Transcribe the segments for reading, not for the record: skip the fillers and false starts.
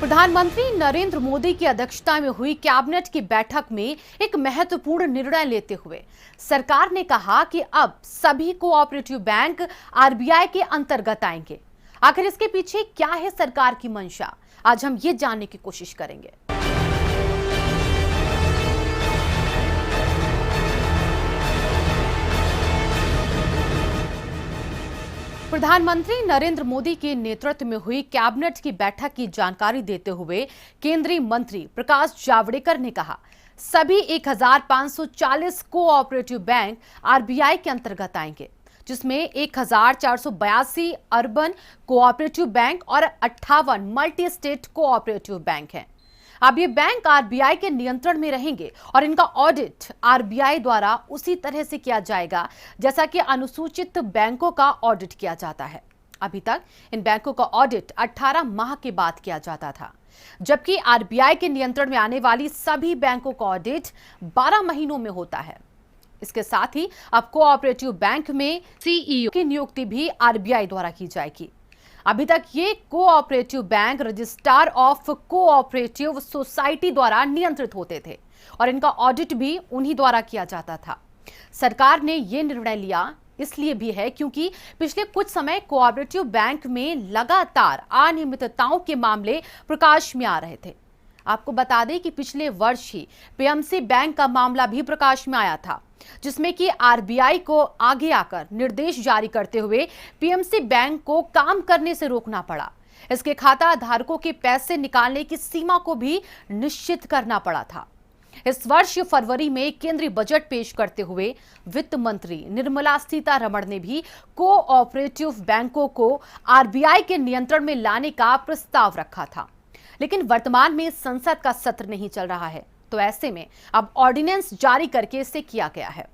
प्रधानमंत्री नरेंद्र मोदी की अध्यक्षता में हुई कैबिनेट की बैठक में एक महत्वपूर्ण निर्णय लेते हुए सरकार ने कहा कि अब सभी कोऑपरेटिव बैंक आरबीआई के अंतर्गत आएंगे। आखिर इसके पीछे क्या है सरकार की मंशा, आज हम ये जानने की कोशिश करेंगे। प्रधानमंत्री नरेंद्र मोदी के नेतृत्व में हुई कैबिनेट की बैठक की जानकारी देते हुए केंद्रीय मंत्री प्रकाश जावड़ेकर ने कहा, सभी 1540 कोऑपरेटिव बैंक आरबीआई के अंतर्गत आएंगे, जिसमें 1482 अर्बन कोऑपरेटिव बैंक और 58 मल्टी स्टेट कोऑपरेटिव बैंक हैं। अब ये बैंक आरबीआई के नियंत्रण में रहेंगे और इनका ऑडिट आरबीआई द्वारा उसी तरह से किया जाएगा जैसा कि अनुसूचित बैंकों का ऑडिट किया जाता है। अभी तक इन बैंकों का ऑडिट 18 माह के बाद किया जाता था, जबकि आरबीआई के नियंत्रण में आने वाली सभी बैंकों का ऑडिट 12 महीनों में होता है। इसके साथ ही अब कोऑपरेटिव बैंक में सीईओ की नियुक्ति भी आरबीआई द्वारा की जाएगी। अभी तक ये cooperative bank registrar of cooperative society द्वारा नियंत्रित होते थे और इनका ऑडिट भी उन्हीं द्वारा किया जाता था। सरकार ने ये निर्णय लिया इसलिए भी है क्योंकि पिछले कुछ समय कोऑपरेटिव बैंक में लगातार अनियमितताओं के मामले प्रकाश में आ रहे थे। आपको बता दें कि पिछले वर्ष ही पीएमसी बैंक का मामला भी प्रकाश में आया था, जिसमें कि आरबीआई को आगे आकर निर्देश जारी करते हुए पीएमसी बैंक को काम करने से रोकना पड़ा। इसके खाता धारकों के पैसे निकालने की सीमा को भी निश्चित करना पड़ा था। इस वर्ष फरवरी में केंद्रीय बजट पेश करते हुए वित्त मंत्री निर्मला सीतारमण ने भी कोऑपरेटिव बैंकों को आरबीआई के नियंत्रण में लाने का प्रस्ताव रखा था, लेकिन वर्तमान में संसद का सत्र नहीं चल रहा है, तो ऐसे में अब ऑर्डिनेंस जारी करके इसे किया गया है।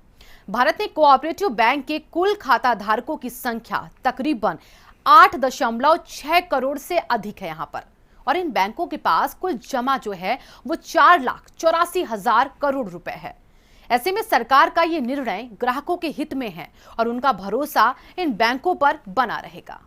भारत ने कोऑपरेटिव बैंक के कुल खाता धारकों की संख्या तकरीबन 8.6 करोड़ से अधिक है यहां पर, और इन बैंकों के पास कुल जमा जो है वो 4,84,000 करोड़ रुपए है। ऐसे में सरकार का ये निर्णय ग्राहकों के हित में है और उनका भरोसा इन बैंकों पर बना रहेगा।